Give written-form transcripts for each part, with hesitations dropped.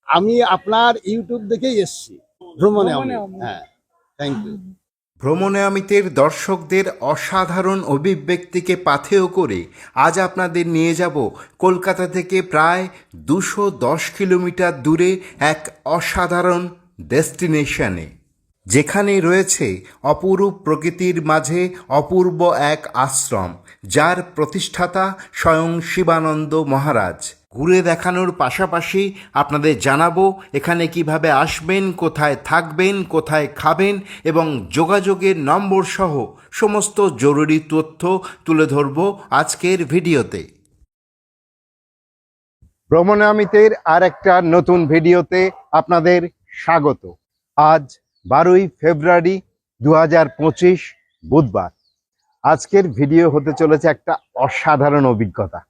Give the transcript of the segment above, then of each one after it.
আমি আপনার ইউটিউব দেখেই এসেছি ভ্রমণে অমৃত। হ্যাঁ, থ্যাংক ইউ। ভ্রমণে অমিতের দর্শকদের অসাধারণ অভিব্যক্তিকে পাথেয় করে আজ আপনাদের নিয়ে যাব কলকাতা থেকে প্রায় 210 কিলোমিটার দূরে এক অসাধারণ ডেস্টিনেশনে, যেখানে রয়েছে অপরূপ প্রকৃতির মাঝে অপূর্ব এক আশ্রম, যার প্রতিষ্ঠাতা স্বয়ং শিবানন্দ মহারাজ। ঘুরে দেখানোর পাশাপাশি আপনাদের জানাবো এখানে কিভাবে আসবেন, কোথায় থাকবেন, কোথায় খাবেন এবং যোগাযোগের নম্বর সহ সমস্ত জরুরি তথ্য তুলে ধরব আজকের ভিডিওতে। ভ্রমণে অমিতের আর একটা নতুন ভিডিওতে আপনাদের স্বাগত। আজ 12ই ফেব্রুয়ারি 2025 বুধবার। আজকের ভিডিও হতে চলেছে একটা অসাধারণ অভিজ্ঞতা।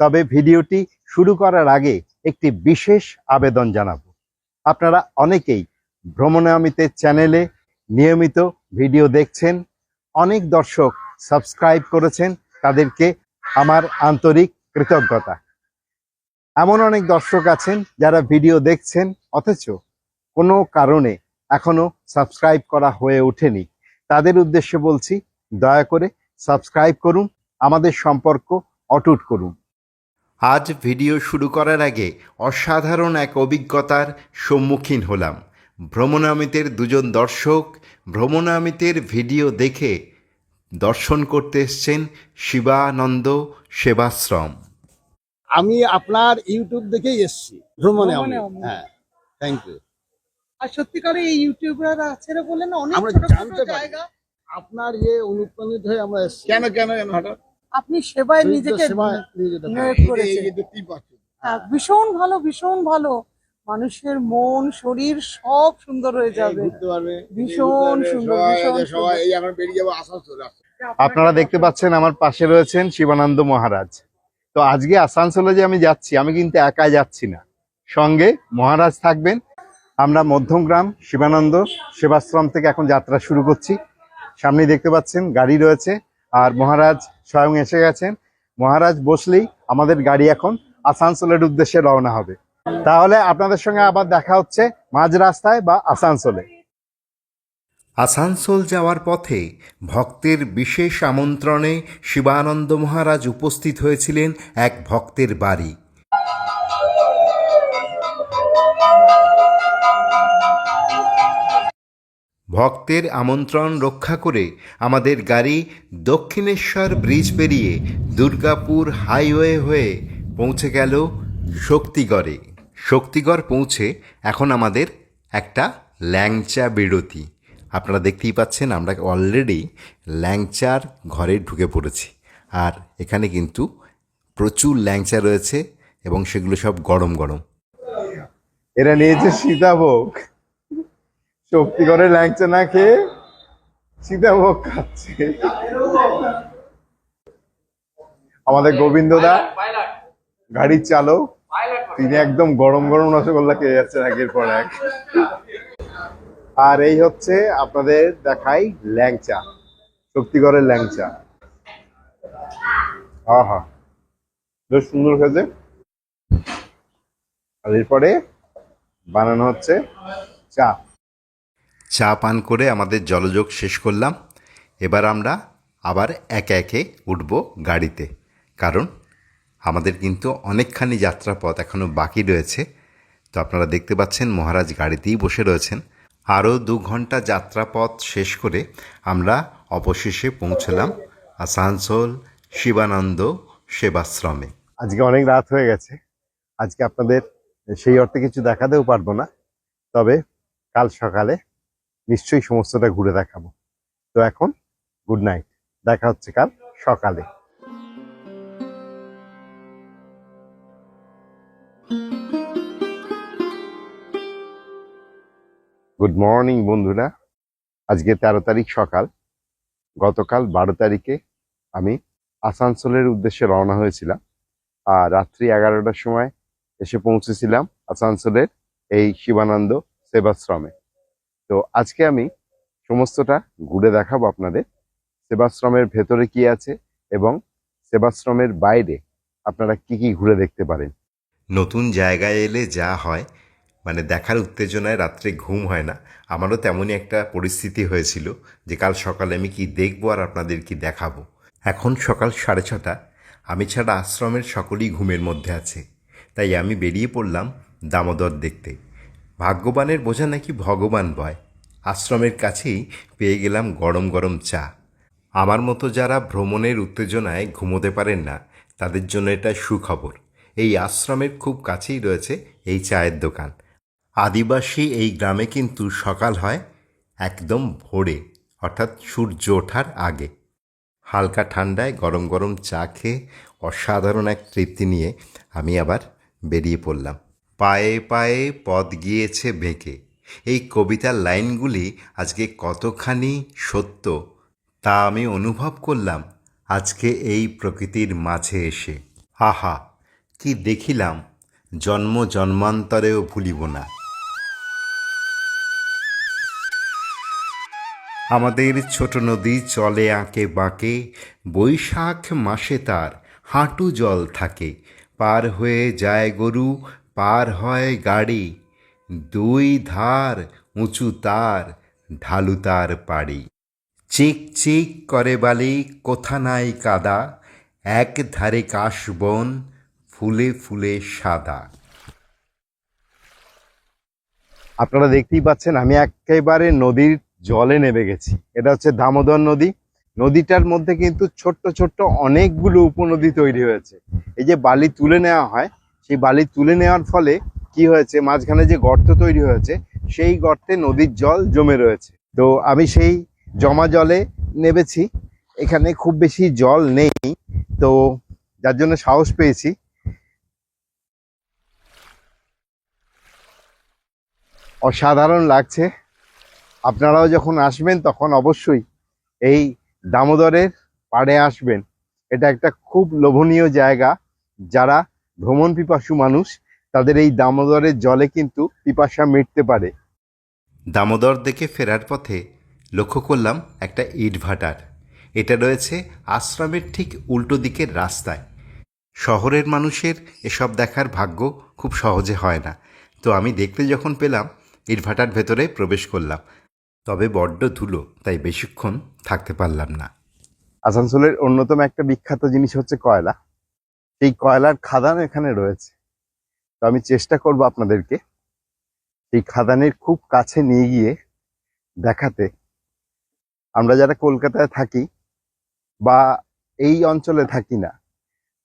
তবে ভিডিওটি শুরু করার আগে একটি বিশেষ আবেদন জানাবো। আপনারা অনেকেই ভ্রমণে অমিতের চ্যানেলে নিয়মিত ভিডিও দেখছেন, অনেক দর্শক সাবস্ক্রাইব করেছেন, তাদেরকে আমার আন্তরিক কৃতজ্ঞতা। এমন অনেক দর্শক আছেন যারা ভিডিও দেখছেন অথচ কোনো কারণে এখনো সাবস্ক্রাইব করা হয়ে ওঠেনি। তাদের উদ্দেশ্যে বলছি, দয়া করে সাবস্ক্রাইব করুন, আমাদের সম্পর্ক অটুট করুন। আজ ভিডিও শুরু করার আগে অসাধারণ এক অভিজ্ঞতার সম্মুখীন হলাম। ভ্রমণামিতের দুজন দর্শক ভ্রমণামিতের ভিডিও দেখে দর্শন করতে এসছেন শিবানন্দ সেবাশ্রম। আমি আপনার ইউটিউব দেখেই এসেছি ভ্রমণে অমৃত। হ্যাঁ, থ্যাংক ইউ। আর সত্যিকারে এই ইউটিউবার আছে রে বলে না, অনেক আমরা ছোট ছোট জানতে পারি জায়গা। আপনার অনুপ্রাণিত হয়ে আমরা এসেছি। কেন হঠাৎ আপনি সেবায় শহীদদের নিজেকে সেবায় নিজেকে নিয়োগ এই করেছেন। যে দেখতেই পাচ্ছেন, হ্যাঁ, ভীষণ ভালো, ভীষণ ভালো। মানুষের মন শরীর সব সুন্দর হয়ে যাবে। ঘুরতে পারবে, ভীষণ সুন্দর, ভীষণ সবাই সুন্দর। এই এখন বেরিয়ে যাবো আসানসোল। আপনারা দেখতে পাচ্ছেন আমার পাশে রয়েছেন শিবানন্দ মহারাজ। তো আজকে আসানসোলে যে আমি যাচ্ছি, আমি কিন্তু একাই যাচ্ছি না, সঙ্গে মহারাজ থাকবেন। আমরা মধ্যমগ্রাম শিবানন্দ সেবাশ্রম থেকে এখন যাত্রা শুরু করছি। সামনে দেখতে পাচ্ছেন গাড়ি রয়েছে আর মহারাজ স্বয়ং এসে গেছেন। মহারাজ বসলেই আমাদের গাড়ি এখন আসানসোলের উদ্দেশ্যে রওনা হবে। তাহলে আপনাদের সঙ্গে আবার দেখা হচ্ছে মাঝ রাস্তায় বা আসানসোলে। আসানসোল যাওয়ার পথে ভক্তের বিশেষ আমন্ত্রণে শিবানন্দ মহারাজ উপস্থিত হয়েছিলেন এক ভক্তের বাড়ি। ভক্তের আমন্ত্রণ রক্ষা করে আমাদের গাড়ি দক্ষিণেশ্বর ব্রিজ পেরিয়ে দুর্গাপুর হাইওয়ে হয়ে পৌঁছে গেল শক্তিগড়ে। শক্তিগড় পৌঁছে এখন আমাদের একটা ল্যাংচা বিরতি। আপনারা দেখতেই পাচ্ছেন আমরা অলরেডি ল্যাংচার ঘরে ঢুকে পড়েছি। আর এখানে কিন্তু প্রচুর ল্যাংচা রয়েছে এবং সেগুলো সব গরম গরম। এরা নিয়েছে সীতাভোগ। শক্তিগড়ের ল্যাংচা না খেয়ে সীতাভোগ খাচ্ছে। আমাদের গোবিন্দদা গাড়ির চালক, তিনি একদম গরম গরম রসগোল্লা খেয়ে যাচ্ছেন একের পর এক। আর এই হচ্ছে আপনাদের দেখাই ল্যাংচা, শক্তিগড়ের ল্যাংচা। আহা, বেশ সুন্দর খেতে। আর এরপরে বানানো হচ্ছে চা। চা পান করে আমাদের জলযোগ শেষ করলাম। এবার আমরা আবার একে একে উঠব গাড়িতে, কারণ আমাদের কিন্তু অনেকখানি যাত্রাপথ এখনও বাকি রয়েছে। তো আপনারা দেখতে পাচ্ছেন মহারাজ গাড়িতেই বসে রয়েছেন। আরও 2 ঘন্টা যাত্রাপথ শেষ করে আমরা অবশেষে পৌঁছলাম আসানসোল শিবানন্দ সেবাশ্রমে। আজকে অনেক রাত হয়ে গেছে, আজকে আপনাদের সেই অর্থে কিছু দেখাতেও পারবো না, তবে কাল সকালে নিশ্চয়ই সমস্তটা ঘুরে দেখাবো। তো এখন গুড নাইট, দেখা হচ্ছে কাল সকালে। গুড মর্নিং বন্ধুরা। আজকে 13 তারিখ সকাল। গতকাল 12 তারিখে আমি আসানসোলের উদ্দেশ্যে রওনা হয়েছিলাম আর রাত্রি 11টার সময় এসে পৌঁছেছিলাম আসানসোলের এই শিবানন্দ সেবাশ্রমে। তো আজকে আমি সমস্তটা ঘুরে দেখাবো আপনাদের। সেবাশ্রমের ভেতরে কি আছে এবং সেবাশ্রমের বাইরে আপনারা কি কি ঘুরে দেখতে পারেন। নতুন জায়গায় এলে যা হয়, মানে দেখার উত্তেজনায় রাত্রে ঘুম হয় না। আমারও তেমনই একটা পরিস্থিতি হয়েছিল যে কাল সকালে আমি কি দেখবো আর আপনাদের কি দেখাবো। এখন সকাল 6:30। আমি ছাড়া আশ্রমের সকলেই ঘুমের মধ্যে আছে, তাই আমি বেরিয়ে পড়লাম দামোদর দেখতে। ভাগ্যবানের বোঝা নাকি ভগবান বয়। আশ্রমের কাছেই পেয়ে গেলাম গরম গরম চা। আমার মতো যারা ভ্রমণের উত্তেজনায় ঘুমোতে পারেন না, তাদের জন্য এটা সুখবর। এই আশ্রমের খুব কাছেই রয়েছে এই চায়ের দোকান। আদিবাসী এই গ্রামে কিন্তু সকাল হয় একদম ভোরে, অর্থাৎ সূর্য ওঠার আগে। হালকা ঠান্ডায় গরম গরম চা খেয়ে অসাধারণ এক তৃপ্তি নিয়ে আমি আবার বেরিয়ে পড়লাম। পায়ে পায়ে পথ গিয়েছে বেঁকে, এই কবিতার লাইনগুলি আজকে কতখানি সত্য তা আমি অনুভব করলাম আজকে এই প্রকৃতির মাঝে এসে। আহা, কি দেখিলাম, জন্ম জন্মান্তরেও ভুলিব না। আমাদের ছোট নদী চলে আঁকে বাঁকে, বৈশাখ মাসে তার হাঁটু জল থাকে। পার হয়ে যায় গরু, পার হয় গাড়ি, দুই ধার উঁচু তার, ঢালু তার পাড়ি। চিক চিক করে বালি, কোথা নাই কাদা, এক ধারে কাশবন, ফুলে ফুলে সাদা। আপনারা দেখতেই পাচ্ছেন আমি একেবারে নদীর জলে নেমে গেছি। এটা হচ্ছে দামোদর নদী। নদীটার মধ্যে কিন্তু ছোট্ট ছোট্ট অনেকগুলো উপনদী তৈরি হয়েছে। এই যে বালি তুলে নেওয়া হয়, সেই বালি তুলে নেওয়ার ফলে কি হয়েছে, মাঝখানে যে গর্ত তৈরি হয়েছে সেই গর্তে নদীর জল জমে রয়েছে। তো আমি সেই জমা জলে নেমেছি। এখানে খুব বেশি জল নেই, তো যার জন্য সাহস পেয়েছি। অসাধারণ লাগছে। আপনারাও যখন আসবেন তখন অবশ্যই এই দামোদরের পাড়ে আসবেন। এটা একটা খুব লোভনীয় জায়গা। যারা ভ্রমণ পিপাসু মানুষ, তাদের এই দামোদরের জলে কিন্তু পিপাসা মিটতে পারে। দামোদর দেখে ফেরার পথে লক্ষ্য করলাম একটা ইটভাটার। এটা রয়েছে আশ্রমের ঠিক উল্টো দিকের রাস্তায়। শহরের মানুষের এসব দেখার ভাগ্য খুব সহজে হয় না। তো আমি দেখতে যখন পেলাম, ইটভাটার ভেতরে প্রবেশ করলাম। তবে বড্ড ধুলো, তাই বেশিক্ষণ থাকতে পারলাম না। আসানসোলের অন্যতম একটা বিখ্যাত জিনিস হচ্ছে কয়লা। এই কয়লার খাদান এখানে রয়েছে। তো আমি চেষ্টা করব আপনাদেরকে এই খাদানের খুব কাছে নিয়ে গিয়ে দেখাতে। আমরা যারা কলকাতায় থাকি বা এই অঞ্চলে থাকি না,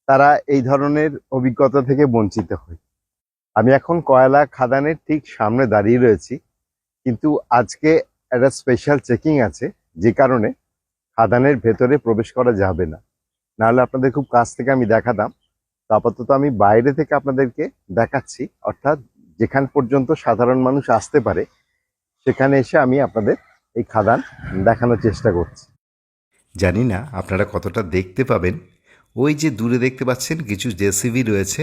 তারা এই ধরনের অভিজ্ঞতা থেকে বঞ্চিত হয়। আমি এখন কয়লা খাদানের ঠিক সামনে দাঁড়িয়ে রয়েছি, কিন্তু আজকে একটা স্পেশাল চেকিং আছে, যে কারণে খাদানের ভেতরে প্রবেশ করা যাবে না। নাহলে আপনাদের খুব কাছ থেকে আমি দেখাতাম। তো আপাতত আমি বাইরে থেকে আপনাদেরকে দেখাচ্ছি, অর্থাৎ যেখান পর্যন্ত সাধারণ মানুষ আসতে পারে সেখানে এসে আমি আপনাদের এই খাদান দেখানোর চেষ্টা করছি। জানি না আপনারা কতটা দেখতে পাবেন। ওই যে দূরে দেখতে পাচ্ছেন কিছু জেসিবি রয়েছে,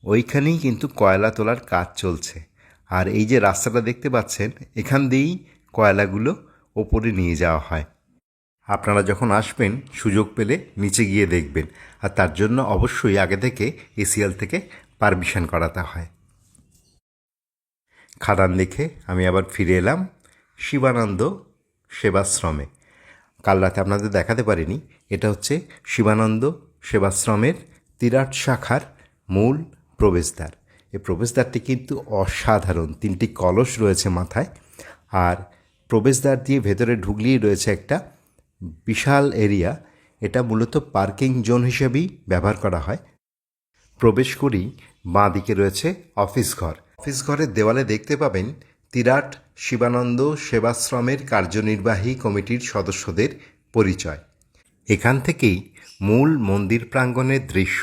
ওইখানেই কিন্তু কয়লা তোলার কাজ চলছে। আর এই যে রাস্তাটা দেখতে পাচ্ছেন, এখান দিয়েই কয়লাগুলো ওপরে নিয়ে যাওয়া হয়। আপনারা যখন আসবেন সুযোগ পেলে নিচে গিয়ে দেখবেন, আর তার জন্য অবশ্যই আগে থেকে এসিএল থেকে পারমিশন করাতে হয়। খাদান দেখে আমি আবার ফিরে এলাম শিবানন্দ সেবাশ্রমে। কাল রাতে আপনাদের দেখাতে পারিনি, এটা হচ্ছে শিবানন্দ সেবাশ্রমের তিরাট শাখার মূল প্রবেশদ্বার। এই প্রবেশদ্বারটি কিন্তু অসাধারণ। 3টি কলস রয়েছে মাথায়, আর প্রবেশদ্বার দিয়ে ভেতরে ঢুকলেই রয়েছে একটা বিশাল এরিয়া। এটা মূলত পার্কিং জোন হিসেবেই ব্যবহার করা হয়। প্রবেশ করেই বাঁ দিকে রয়েছে অফিস ঘর। অফিস ঘরের দেওয়ালে দেখতে পাবেন তিরাট শিবানন্দ সেবাশ্রমের কার্যনির্বাহী কমিটির সদস্যদের পরিচয়। এখান থেকেই মূল মন্দির প্রাঙ্গণের দৃশ্য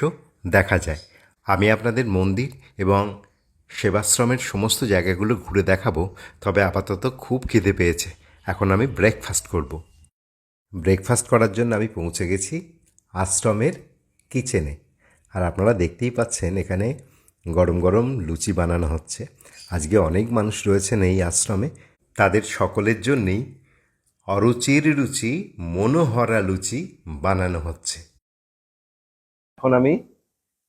দেখা যায়। আমি আপনাদের মন্দির এবং সেবাশ্রমের সমস্ত জায়গাগুলো ঘুরে দেখাবো, তবে আপাতত খুব খিদে পেয়েছে। এখন আমি ব্রেকফাস্ট করব। ব্রেকফাস্ট করার জন্য আমি পৌঁছে গেছি আশ্রমের কিচেনে। আর আপনারা দেখতেই পাচ্ছেন এখানে গরম গরম লুচি বানানো হচ্ছে। আজকে অনেক মানুষ রয়েছেন এই আশ্রমে, তাদের সকলের জন্যেই অরুচির রুচি মনোহরা লুচি বানানো হচ্ছে। এখন আমি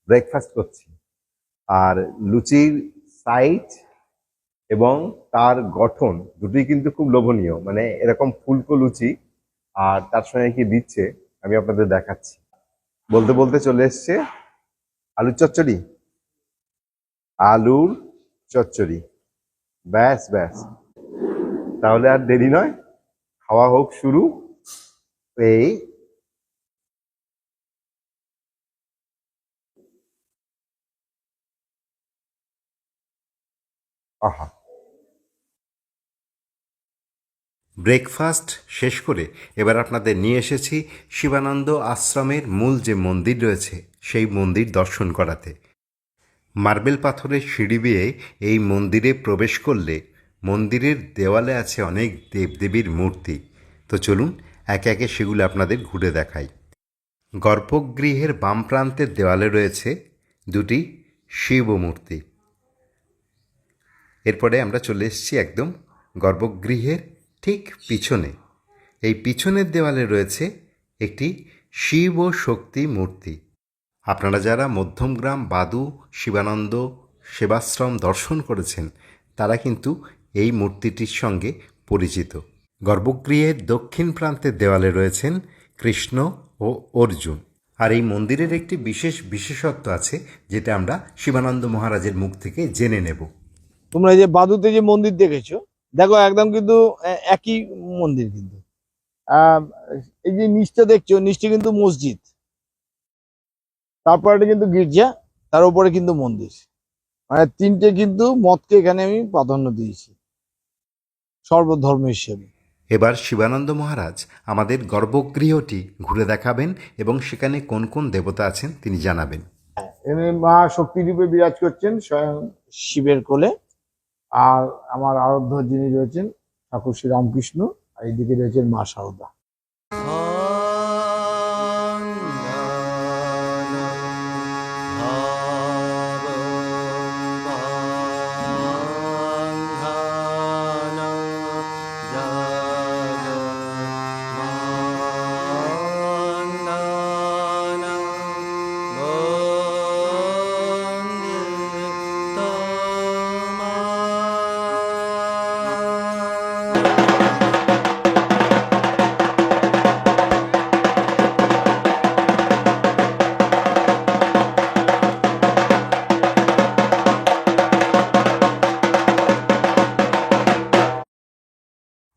ব্রেকফাস্ট করছি, আর লুচির সাইজ এবং তার গঠন দুটোই কিন্তু খুব লোভনীয়, মানে এরকম ফুলকো লুচি আর তার সঙ্গে কি দিচ্ছে আমি আপনাদের দেখাচ্ছি। বলতে বলতে চলে এসছে আলুর চচ্চড়ি, আলুর চচ্চড়ি, ব্যাস ব্যাস, তাহলে আর দেরি নয়, খাওয়া হোক শুরু। এই আহা, ব্রেকফাস্ট শেষ করে এবার আপনাদের নিয়ে এসেছি শিবানন্দ আশ্রমের মূল যে মন্দির রয়েছে সেই মন্দির দর্শন করাতে। মার্বেল পাথরের সিঁড়ি বেয়ে এই মন্দিরে প্রবেশ করলে মন্দিরের দেওয়ালে আছে অনেক দেবদেবীর মূর্তি। তো চলুন একে একে সেগুলো আপনাদের ঘুরে দেখাই। গর্ভগৃহের বাম প্রান্তের দেওয়ালে রয়েছে দুটি শিব মূর্তি। এরপরে আমরা চলে এসেছি একদম গর্ভগৃহের ঠিক পিছনে। এই পিছনের দেওয়ালে রয়েছে একটি শিব ও শক্তি মূর্তি। আপনারা যারা মধ্যমগ্রাম বাদু শিবানন্দ সেবাশ্রম দর্শন করেছেন তারা কিন্তু এই মূর্তিটির সঙ্গে পরিচিত। গর্ভগৃহের দক্ষিণ প্রান্তের দেওয়ালে রয়েছেন কৃষ্ণ ও অর্জুন। আর এই মন্দিরের একটি বিশেষত্ব আছে যেটা আমরা শিবানন্দ মহারাজের মুখ থেকে জেনে নেব। তোমরা এই যে বাদুতে যে মন্দির দেখেছো, দেখো একদম কিন্তু একই মন্দির কিন্তু। আহ, এই যে নিচটা দেখছো, নিচটা কিন্তু মসজিদ, তারপর এটা কিন্তু গির্জা, তার উপরে কিন্তু মন্দির। মানে তিনটে কিন্তু মতকে এখানে আমি প্রাধান্য দিয়েছি সর্বধর্ম হিসেবে। এবার শিবানন্দ মহারাজ আমাদের গর্ভগৃহটি ঘুরে দেখাবেন এবং সেখানে কোন কোন দেবতা আছেন তিনি জানাবেন। এখানে মা শক্তি রূপে বিরাজ করছেন স্বয়ং শিবের কোলে। আর আমার আরাধ্য যিনি রয়েছেন ঠাকুর শ্রী রামকৃষ্ণ, আর এইদিকে রয়েছেন মা শারদা।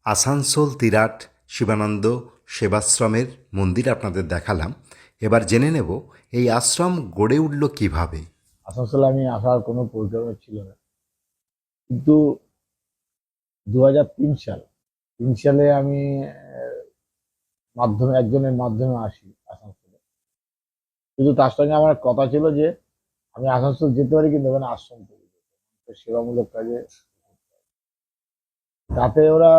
আসানসোল তিরাট শিবানন্দ সেবাশ্রমের মন্দির আপনাদের দেখালাম। এবার জেনে নেব এই আশ্রম গড়ে উঠল কিভাবে। আসানসোলে আমি আসার কোনো পরিকল্পনা ছিল না, কিন্তু 2003 সালে আমি একজনের মাধ্যমে আসি আসানসোলে। কিন্তু তার সঙ্গে আমার কথা ছিল যে আমি আসানসোল যেতে পারি, কিন্তু ওখানে আশ্রম তৈরি করতে, সেবামূলক কাজে। তাতে ওরা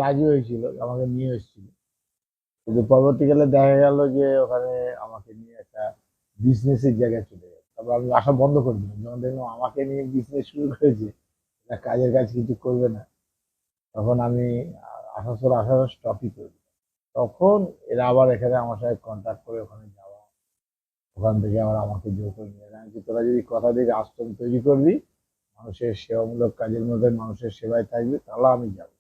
রাজি হয়েছিল, আমাকে নিয়ে এসেছিল। কিন্তু পরবর্তীকালে দেখা গেল যে ওখানে আমাকে নিয়ে একটা বিজনেসের জায়গায় চলে গেল। তারপর আমি আসা বন্ধ করে দিলাম। যখন দেখলাম আমাকে নিয়ে বিজনেস শুরু করেছে, এরা কাজের কাজ কিছু করবে না, তখন আমি আসানসোল আসার স্টপই করে দিলাম। তখন এরা আবার এখানে আমার সাথে কন্ট্যাক্ট করে ওখানে যাওয়া, ওখান থেকে আবার আমাকে জোর করে নিয়ে যায় যে তোরা যদি কথা দিয়ে আশ্রম তৈরি করবি, মানুষের সেবামূলক কাজের মধ্যে মানুষের সেবায় থাকবে, তাহলে আমি যাব।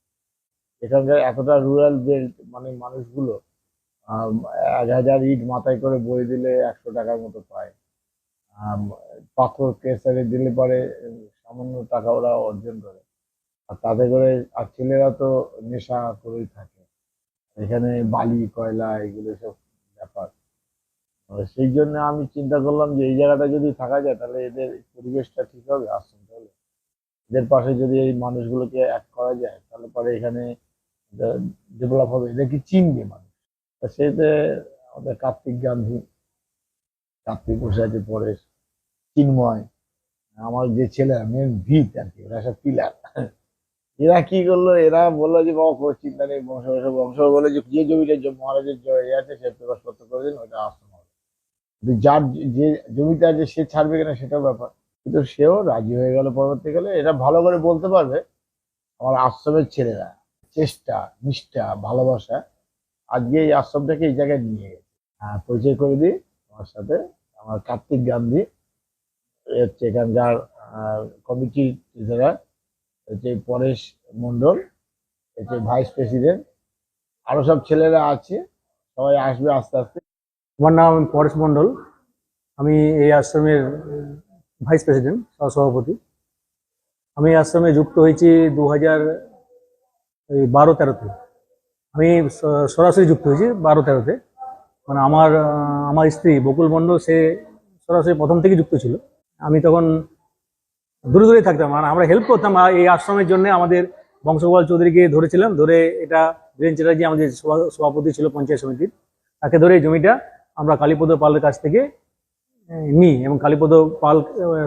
এখানকার এতটা রুরাল বেল্ট, মানে মানুষগুলো 1000 ইট মাথায় করে বই দিলে 100 টাকার মতো পায়। আম, পাথর কেসারে দিলে পরে সামান্য টাকা ওরা অর্জন করে। আর তাতে করে আর ছেলেরা তো নেশা করেই থাকে, এখানে বালি কয়লা এগুলো সব ব্যাপার। সেই জন্য আমি চিন্তা করলাম যে এই জায়গাটা যদি থাকা যায় তাহলে এদের পরিবেশটা ঠিক হবে, আশ্রমটা হলে এদের পাশে যদি এই মানুষগুলোকে এক করা যায় তাহলে পরে এখানে ডেভেলপ হবে, এদেরকে চিনবে মানুষ। তা সেতে আমাদের কার্তিক বসে আছে, পরে চিন্ময়, আমার যে ছেলে মেন ভিত আর কি, ওরা সব পিলার। এরা কি করলো, এরা বললো যে বাবা কোনো চিন্তা নেই, বংশ বলে যে যে জমিটা মহারাজের এ আছে সে প্রকাশপত্র করে দিন, ওইটা আশ্রম হবে। কিন্তু যার যে জমিটা আছে সে ছাড়বে কিনা সেটাও ব্যাপার। কিন্তু সেও রাজি হয়ে গেল পরবর্তীকালে। এটা ভালো করে বলতে পারবে আমার আশ্রমের ছেলেরা, চেষ্টা, নিষ্ঠা, ভালোবাসা আজকে এই আশ্রমটাকে এই জায়গায় নিয়ে গেছে। পরিচয় করে দিই আমার সাথে, আমার কার্তিক গান্ধী, এ হচ্ছে এখানকার কমিটি ট্রেজারার, হচ্ছে পরেশ মণ্ডল, হচ্ছে ভাইস প্রেসিডেন্ট, আরো সব ছেলেরা আছে, সবাই আসবে আস্তে আস্তে। আমার নাম পরেশ মণ্ডল, আমি এই আশ্রমের ভাইস প্রেসিডেন্ট, সহসভাপতি। আমি এই আশ্রমে যুক্ত হয়েছি 2012-13-তে। আমি সরাসরি যুক্ত হয়েছি 12-13-তে। মানে আমার স্ত্রী বকুল মণ্ডল, সে সরাসরি প্রথম থেকে যুক্ত ছিল। আমি তখন দূরে দূরে থাকতাম, মানে আমরা হেল্প করতাম। এই আশ্রমের জন্য আমাদের বংশগোপাল চৌধুরীকে ধরেছিলাম, ধরে এটা বীরেন চ্যাটার্জি আমাদের সভাপতি ছিল পঞ্চায়েত সমিতির, তাকে ধরে এই জমিটা আমরা কালীপদ পালের কাছ থেকে নিই, এবং কালীপদ পাল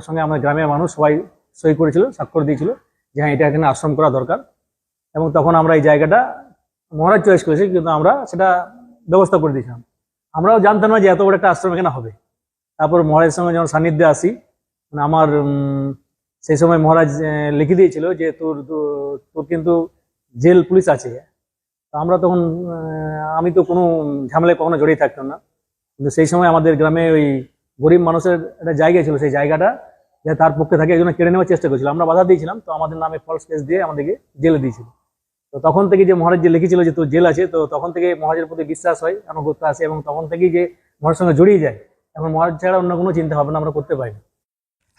সঙ্গে আমাদের গ্রামের মানুষ সবাই সই করেছিল, স্বাক্ষর দিয়েছিল যে হ্যাঁ এটা এখানে আশ্রম করা দরকার। এবং তখন আমরা এই জায়গাটা মহারাজ চয়েস করেছি, কিন্তু আমরা সেটা ব্যবস্থা করে দিয়েছিলাম। আমরাও জানতাম না যে এত বড় একটা আশ্রম এখানে হবে। তারপর মহারাজের সঙ্গে যখন সান্নিধ্যে আসি, মানে আমার সেই সময় মহারাজ লিখে দিয়েছিল যে তোর কিন্তু জেল পুলিশ আছে। তো আমরা তখন আমি তো কোনো ঝামেলায় কখনো জড়িয়ে থাকতাম না, কিন্তু সেই সময় আমাদের গ্রামে ওই গরিব মানুষের একটা জায়গা ছিল, সেই জায়গাটা যে তার পক্ষে থাকে একজন কেড়ে নেওয়ার চেষ্টা করেছিল। আমরা বাধা দিয়েছিলাম, তো আমাদের নামে ফলস কেস দিয়ে আমাদেরকে জেলে দিয়েছিল। তো তখন থেকে যে মহারাজ যে লিখেছিল যে তোর জেল আছে, তো তখন থেকে মহারাজের প্রতি বিশ্বাস হয়, আনুগত্য আসে, এবং তখন থেকেই যে মহারাজের সঙ্গে জড়িয়ে যায়। এখন মহারাজ ছাড়া অন্য কোনো চিন্তা ভাবনা আমরা করতে পারি না।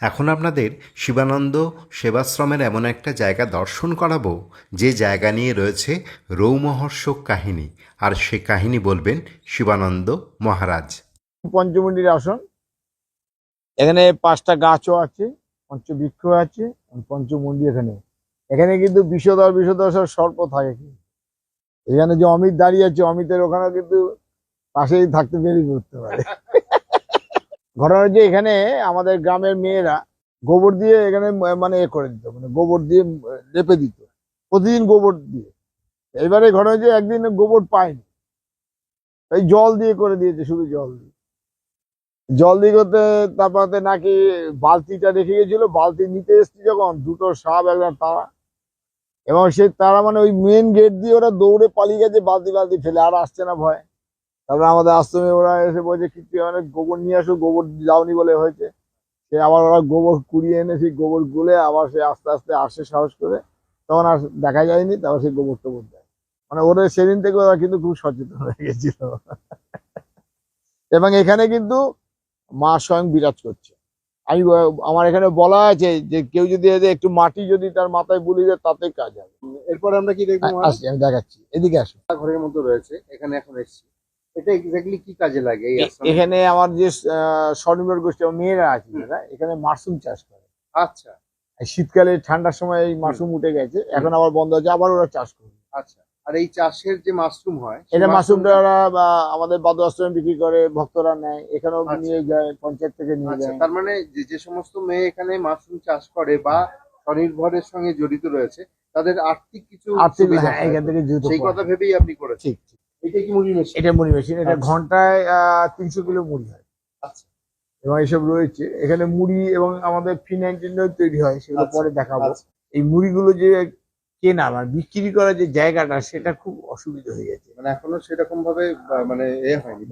এখন আপনাদের শিবানন্দ সেবাশ্রমের এমন একটা জায়গা দর্শন করাবো যে জায়গা নিয়ে রয়েছে রৌমহর্ষক কাহিনী, আর সে কাহিনী বলবেন শিবানন্দ মহারাজ। পঞ্চমুণ্ডির আসন, এখানে 5টা গাছও আছে, পঞ্চবৃক্ষ আছে, পঞ্চমুণ্ডি এখানে। এখানে কিন্তু বিষধর সব সর্প থাকে। কি এখানে যে অমিত দাঁড়িয়ে আছে, অমিতের ওখানে কিন্তু পাশেই থাকতে বেরিয়ে করতে পারে। ঘটনা হচ্ছে এখানে আমাদের গ্রামের মেয়েরা গোবর দিয়ে এখানে মানে করে দিত, মানে গোবর দিয়ে লেপে দিত প্রতিদিন গোবর দিয়ে। এবারে ঘটনা হচ্ছে একদিন গোবর পায়নি, তাই জল দিয়ে করে দিয়েছে, শুধু জল দিয়ে করতে। তারপরে নাকি বালতিটা রেখে গেছিল, বালতি নিতে এসছি যখন, 2টো সাপ একদম তারা, এবং সে তারা মানে ওই মেন গেট দিয়ে ওরা দৌড়ে পালিয়ে গেছে বালতি ফেলে, আর আসছে না ভয়। তারপরে আমাদের আশ্রমে ওরা এসে বলছে কি মানে গোবর নিয়ে আসো, গোবর যাওনি বলে হয়েছে। সে আবার ওরা গোবর কুড়িয়ে এনে সেই গোবর গুলে আবার সে আস্তে আস্তে আসে সাহস করে, তখন আর দেখা যায়নি। তারপর সেই গোবর টোবর দেয়, মানে ওদের সেদিন থেকে ওরা কিন্তু খুব সচেতন হয়ে গেছিল। এবং এখানে কিন্তু মা স্বয়ং বিরাজ করছে। আমার এখানে বলা আছে যে কেউ যদি একটু মাটি যদি তার মাথায় বুলি দেয়, তাতে কাজ হবে। এরপর আমরা কি দেখবো? আসছি, আমি দেখাচ্ছি, এদিকে আসো। ঘরের মতো রয়েছে, এখানে এখন এসেছি। এটা এক্স্যাক্টলি কি কাজে লাগে এই আশ্রমে? এখানে আমার যে স্বনির্ভর গোষ্ঠী আমার মেয়েরা আছে, যারা এখানে মাশরুম চাষ করে। আচ্ছা এই শীতকালে ঠান্ডার সময় এই মাশরুম উঠে গেছে, এখন আবার বন্ধ আছে, আবার ওরা চাষ করে। আচ্ছা, আর এই চাষের যে মাশরুম হয়, এটা মাশরুমটা ওরা আমাদের বাদু আশ্রমে বিক্রি করে, ভক্তরা নেয়, এখানেও আচ্ছা। নিয়ে যায়, পঞ্চায়েত থেকে নিয়ে আচ্ছা, যায়। তার মানে যে সমস্ত মেয়ে এখানে মাশরুম চাষ করে বা স্বনির্ভরের সঙ্গে জড়িত রয়েছে, তাদের আর্থিক কিছু আর্থিক, সুবিধা হ্যাঁ, হয়। এখান থেকে যেহেতু সেই কথা ভেবেই আপনি করেছেন। ঠিক ঠিক। এটা কি মুড়ি মেশিন? এটা মুড়ি মেশিন, এটা আচ্ছা। ঘন্টায় 300 কিলো মুড়ি হয়। আচ্ছা এবং এইসব রয়েছে এখানে মুড়ি, এবং আমাদের ফিনাইনটিন তৈরি হয়, সেগুলো আচ্ছা, পরে দেখাবো। আচ্ছা। এই মুড়িগুলো যে কেনা আর বিক্রি করার যে জায়গাটা, সেটা খুব অসুবিধা হয়ে গেছে। মানে এখনো সেরকম ভাবে মানে হয়নি,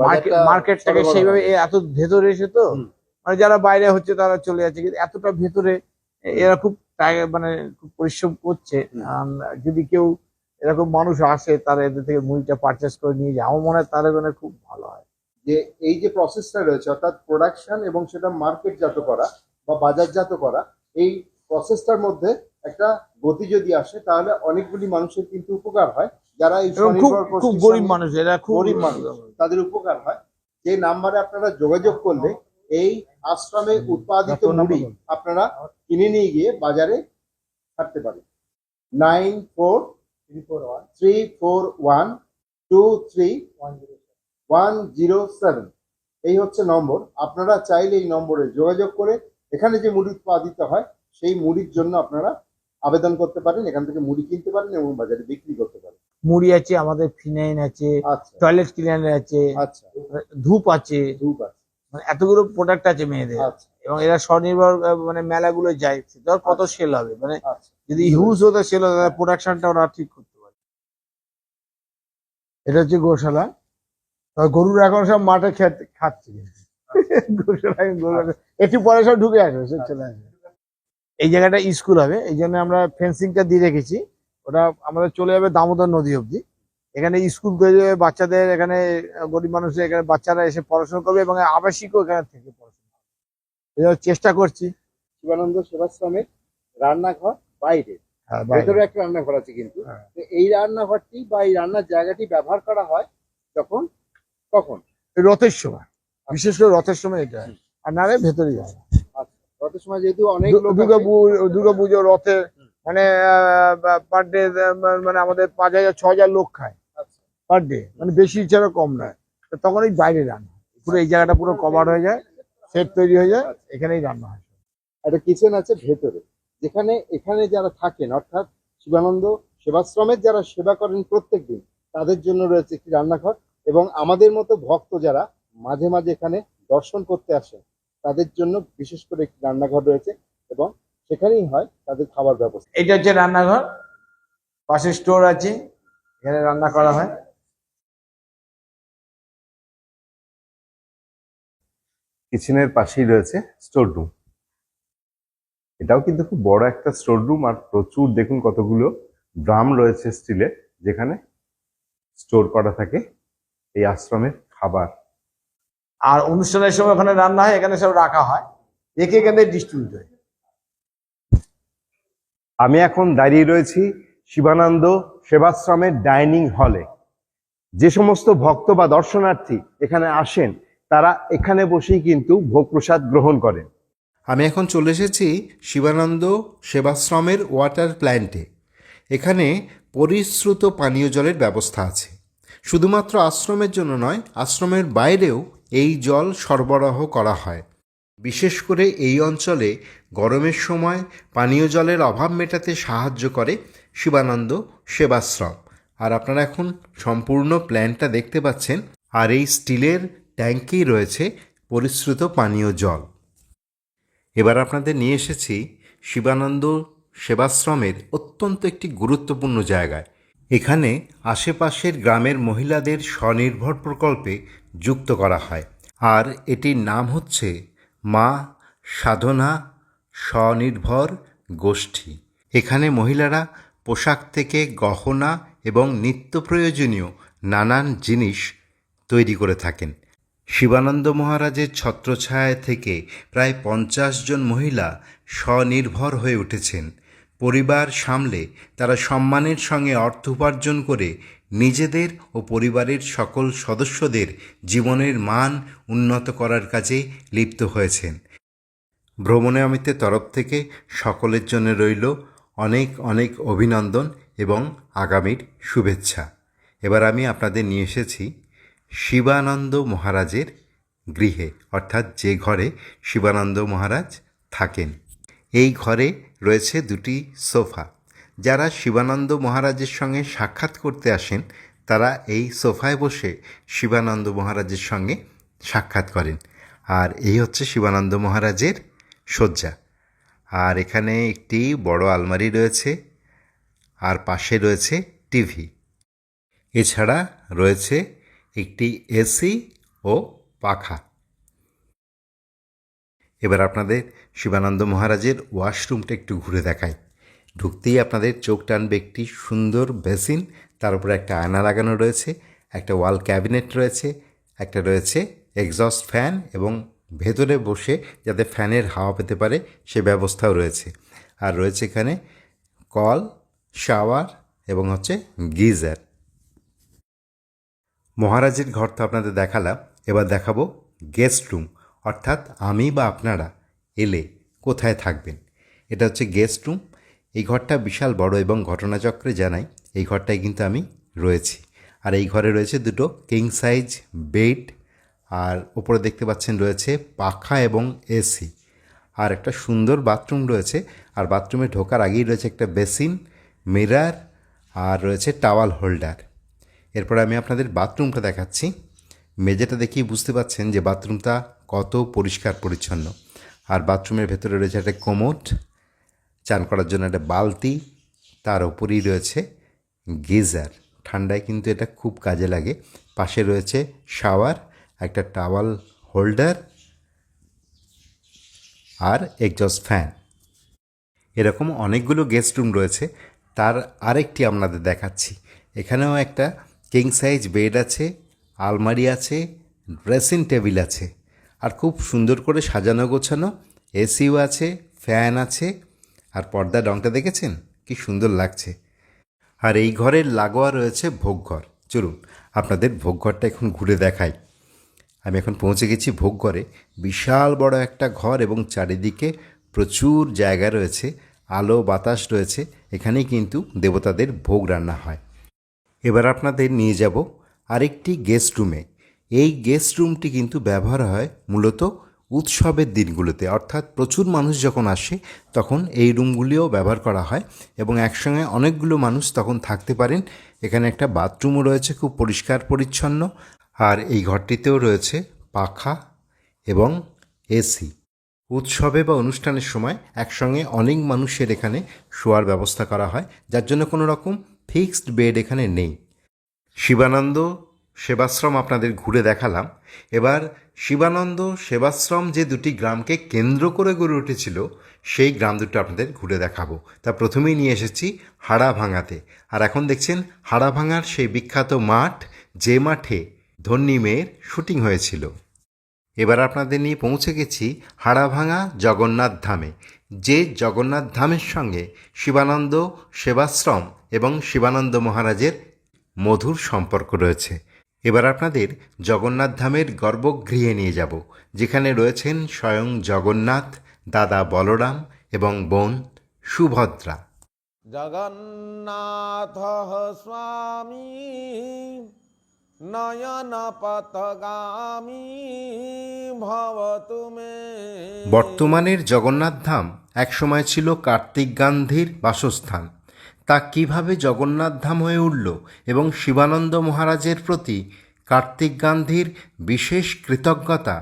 মার্কেটটাকে সেইভাবে এত ভেতরে এসে তো, মানে যারা বাইরে হচ্ছে তারা চলে যাচ্ছে, কিন্তু এতটা ভেতরে এরা খুব মানে খুব পরিশ্রম করছে। যদি কেউ এরকম মানুষ আসে, তারা এদের থেকে মুড়িটা পারচেস করে নিয়ে যায়, আমার মনে হয় তাদের জন্য খুব ভালো হয়। যে এই যে প্রসেসটা রয়েছে, অর্থাৎ প্রোডাকশন এবং সেটা মার্কেটজাত করা বা বাজারজাত করা, এই প্রসেসটার মধ্যে একটা গতি যদি আসে, তাহলে অনেকগুলি মানুষের কিন্তু উপকার হয়, যারা এই এবং খুব স্বনির্ভর খুব গোষ্ঠীর গরিব সঙ্গে- মানুষ, এরা খুব গরিব মানুষ, তাদের উপকার হয়। যে নাম্বারে আপনারা যোগাযোগ করলে এই আশ্রমে উৎপাদিত মুড়ি আপনারা কিনে নিয়ে গিয়ে বাজারে ছাড়তে পারেন। 9434123107 এই হচ্ছে নম্বর। আপনারা চাইলে এই নম্বরে যোগাযোগ করে এখানে যে মুড়ি উৎপাদিত হয় সেই মুড়ির জন্য আপনারা আবেদন করতে পারেন, এখান থেকে মুড়ি কিনতে পারেন এবং বাজারে বিক্রি করতে পারেন। মুড়ি আছে, আমাদের ফিনাইন আছে, আচ্ছা টয়লেট ক্লিনার আছে, আচ্ছা, ধূপ আছে, ধূপ আছে, মানে এতগুলো প্রোডাক্ট আছে মেয়েদের। আচ্ছা এবং এরা স্বনির্ভর মানে মেলাগুলো যায়, ধর কত সেল হবে, মানে আচ্ছা। যদি হিউজ হতে সেল হয়, তাহলে প্রোডাকশনটা ওরা ঠিক করতে পারে। এটা হচ্ছে গোশালা। তবে গরুর এখন সব মাঠে খাচ্ছে, গোশালা গরু একটু পরে সব ঢুকে আসবে, সব চলে আসবে। এই জায়গাটা স্কুল হবে, এই জন্য আমরা ফেন্সিংটা দিয়ে রেখেছি। ওটা আমাদের চলে যাবে দামোদর নদী অবধি। এখানে স্কুল তৈরি হবে বাচ্চাদের, এখানে গরিব মানুষের এখানে বাচ্চারা এসে পড়াশোনা করবে এবং আবাসিকও এখানে থেকে পড়াশোনা করবে। এই জন্য চেষ্টা করছি। শিবানন্দ সেবাশ্রমের রান্নাঘর বাইরে, হ্যাঁ, ভেতরে একটা রান্নাঘর আছে কিন্তু। হ্যাঁ। তো এই রান্নাঘরটি বা এই রান্নার জায়গাটি ব্যবহার করা হয় যখন কখন? এই রথের সময়, বিশেষ করে রথের সময় এটা হয়। আর নারে ভেতরে যায়। আচ্ছা, রথের সময় যেহেতু অনেক লোক আসে, দুর্গাপুজো রথে মানে পার ডে মানে আমাদের 5,000-6,000 লোক খায় আচ্ছা, পার ডে, মানে বেশি ছাড়া কম নয়। তো তখন এই বাইরে রান্না হয়। পুরো এই জায়গাটা পুরো কভার হয়ে যায়, সেট তৈরি হয়ে যায়, এখানেই রান্না হয়। একটা কিচেন আছে ভেতরে, যেখানে এখানে যারা থাকেন অর্থাৎ শিবানন্দ সেবাশ্রমের যারা সেবা করেন প্রত্যেকদিন, তাদের জন্য রয়েছে একটি রান্নাঘর, এবং আমাদের মতো ভক্ত যারা মাঝে মাঝে এখানে দর্শন করতে আসেন তাদের জন্য বিশেষ করে একটি রান্নাঘর রয়েছে, এবং সেখানেই হয় তাদের খাবার ব্যবস্থা। এটা হচ্ছে রান্নাঘর, পাশে স্টোর আছে, এখানে রান্না করা হয়। কিচেনের পাশেই রয়েছে স্টোর রুম। এটাও কিন্তু খুব বড় একটা স্টোর রুম, আর প্রচুর দেখুন কতগুলো ড্রাম রয়েছে স্টিলের, যেখানে স্টোর করা থাকে এই আশ্রমের খাবার। আর অনুষ্ঠানের সময় ওখানে রান্না হয়, এখানে সব রাখা হয়, রেখে এখানে ডিস্ট্রিবিউট হয়। আমি এখন দাঁড়িয়ে রয়েছি শিবানন্দ সেবাশ্রমের ডাইনিং হলে। যে সমস্ত ভক্ত বা দর্শনার্থী এখানে আসেন তারা এখানে বসেই কিন্তু ভোগ প্রসাদ গ্রহণ করেন। আমি এখন চলে এসেছি শিবানন্দ সেবাশ্রমের ওয়াটার প্ল্যান্টে। এখানে পরিশ্রুত পানীয় জলের ব্যবস্থা আছে। শুধুমাত্র আশ্রমের জন্য নয়, আশ্রমের বাইরেও এই জল সরবরাহ করা হয়। বিশেষ করে এই অঞ্চলে গরমের সময় পানীয় জলের অভাব মেটাতে সাহায্য করে শিবানন্দ সেবাশ্রম। আর আপনারা এখন সম্পূর্ণ প্ল্যান্টটা দেখতে পাচ্ছেন, আর এই স্টিলের ট্যাঙ্কেই রয়েছে পরিশ্রুত পানীয় জল। এবার আপনাদের নিয়ে এসেছি শিবানন্দ সেবাশ্রমের অত্যন্ত একটি গুরুত্বপূর্ণ জায়গায়। এখানে আশেপাশের গ্রামের মহিলাদের স্বনির্ভর প্রকল্পে যুক্ত করা হয়, আর এটির নাম হচ্ছে মা সাধনা স্বনির্ভর গোষ্ঠী। এখানে মহিলারা পোশাক থেকে গহনা এবং নিত্য প্রয়োজনীয় নানান জিনিস তৈরি করে থাকেন। শিবানন্দ মহারাজের ছত্রছায়া থেকে প্রায় 50 জন মহিলা স্বনির্ভর হয়ে উঠেছেন। পরিবার সামলে তারা সম্মানের সঙ্গে অর্থ উপার্জন করে নিজেদের ও পরিবারের সকল সদস্যদের জীবনের মান উন্নত করার কাজে লিপ্ত হয়েছেন। ভ্রমণে অমিতের তরফ থেকে সকলের জন্য রইল অনেক অনেক অভিনন্দন এবং আগামীর শুভেচ্ছা। এবার আমি আপনাদের নিয়ে এসেছি শিবানন্দ মহারাজের গৃহে, অর্থাৎ যে ঘরে শিবানন্দ মহারাজ থাকেন। এই ঘরে রয়েছে দুটি সোফা। যারা শিবানন্দ মহারাজের সঙ্গে সাক্ষাৎ করতে আসেন তারা এই সোফায় বসে শিবানন্দ মহারাজের সঙ্গে সাক্ষাৎ করেন। আর এই হচ্ছে শিবানন্দ মহারাজের শয্যা। আর এখানে একটি বড় আলমারি রয়েছে, আর পাশে রয়েছে টিভি। এছাড়া রয়েছে একটি এসি ও পাখা। এবার আপনাদের শিবানন্দ মহারাজের ওয়াশরুমটা একটু ঘুরে দেখাই। ঢুকতেই আপনাদের চোখ টানবে একটি সুন্দর বেসিন, তার উপরে একটা আয়না লাগানো রয়েছে, একটা ওয়াল ক্যাবিনেট রয়েছে, একটা রয়েছে এক্সস্ট ফ্যান, এবং ভেতরে বসে যাতে ফ্যানের হাওয়া পেতে পারে সে ব্যবস্থাও রয়েছে। আর রয়েছে এখানে কল, শাওয়ার এবং হচ্ছে গিজার। মহারাজের ঘর তো আপনাদের দেখালাম, এবার দেখাবো গেস্ট রুম, অর্থাৎ আমি বা আপনারা এলে কোথায় থাকবেন। এটা হচ্ছে গেস্ট রুম। এই ঘরটা বিশাল বড়, এবং ঘটনাচক্রে জানাই এই ঘরটায় কিন্তু আমি রয়েছি। আর এই ঘরে রয়েছে দুটো কিং সাইজ বেড, আর ওপরে দেখতে পাচ্ছেন রয়েছে পাখা এবং এসি, আর একটা সুন্দর বাথরুম রয়েছে। আর বাথরুমে ঢোকার আগেই রয়েছে একটা বেসিন, মিরর, আর রয়েছে টাওয়াল হোল্ডার। এরপর আমি আপনাদের বাথরুমটা দেখাচ্ছি। মেঝেটা দেখেই বুঝতে পাচ্ছেন যে বাথরুমটা কত পরিষ্কার পরিচ্ছন্ন। আর বাথরুমের ভেতরে রয়েছে একটা কোমোড, চান করার জন্য একটা বালতি, তার ওপরেই রয়েছে গিজার। ঠান্ডায় কিন্তু এটা খুব কাজে লাগে। পাশে রয়েছে শাওয়ার, একটা টাওয়াল হোল্ডার আর এক্সস্ট ফ্যান। এরকম অনেকগুলো গেস্ট রুম রয়েছে, তার আরেকটি আপনাদের দেখাচ্ছি। এখানেও একটা কিং সাইজ বেড আছে, আলমারি আছে, ড্রেসিং টেবিল আছে, আর খুব সুন্দর করে সাজানো গোছানো, এসিও আছে, ফ্যান আছে, আর পর্দার রঙটা দেখেছেন কি সুন্দর লাগছে। আর এই ঘরের লাগোয়া রয়েছে ভোগঘর। চলুন আপনাদের ভোগঘরটা এখন ঘুরে দেখাই। আমি এখন পৌঁছে গেছি ভোগঘরে। বিশাল বড় একটা ঘর এবং চারিদিকে প্রচুর জায়গা রয়েছে, আলো বাতাস রয়েছে। এখানেই কিন্তু দেবতাদের ভোগ রান্না হয়। এবার আপনাদের নিয়ে যাব আরেকটি গেস্ট রুমে। এই গেস্ট রুমটি কিন্তু ব্যবহার হয় মূলত উৎসবের দিনগুলোতে, অর্থাৎ প্রচুর মানুষ যখন আসে তখন এই রুমগুলিও ব্যবহার করা হয় এবং একসঙ্গে অনেকগুলো মানুষ তখন থাকতে পারেন। এখানে একটা বাথরুমও রয়েছে, খুব পরিষ্কার পরিচ্ছন্ন। আর এই ঘরটিতেও রয়েছে পাখা এবং এসি। উৎসবে বা অনুষ্ঠানের সময় একসঙ্গে অনেক মানুষের এখানে শোয়ার ব্যবস্থা করা হয়, যার জন্য কোনো রকম ফিক্সড বেড এখানে নেই। শিবানন্দ সেবাশ্রম আপনাদের ঘুরে দেখালাম। এবার শিবানন্দ সেবাশ্রম যে দুটি গ্রামকে কেন্দ্র করে গড়ে উঠেছিল সেই গ্রাম দুটো আপনাদের ঘুরে দেখাবো। তা প্রথমেই নিয়ে এসেছি হাড়াভাঙাতে। আর এখন দেখছেন হাড়াভাঙার সেই বিখ্যাত মাঠ, যে মাঠে ধন্যী মেয়ের শুটিং হয়েছিল। এবার আপনাদের নিয়ে পৌঁছে গেছি হাড়াভাঙা জগন্নাথ ধামে, যে জগন্নাথ ধামের সঙ্গে শিবানন্দ সেবাশ্রম এবং শিবানন্দ মহারাজের মধুর সম্পর্ক রয়েছে। এবার আপনাদের জগন্নাথ ধামের গর্ভগৃহে নিয়ে যাব, যেখানে রয়েছেন স্বয়ং জগন্নাথ, দাদা বলরাম এবং বোন সুভদ্রা। জগন্নাথ স্বামী নয়ন পথগামী ভবতু মে। বর্তমানের জগন্নাথ ধাম একসময় ছিল কার্তিক গান্ধীর বাসস্থান। তা কিভাবে জগন্নাথ ধাম হয়ে উঠল এবং শিবানন্দ মহারাজের প্রতি কার্তিক গান্ধীর বিশেষ কৃতজ্ঞতা,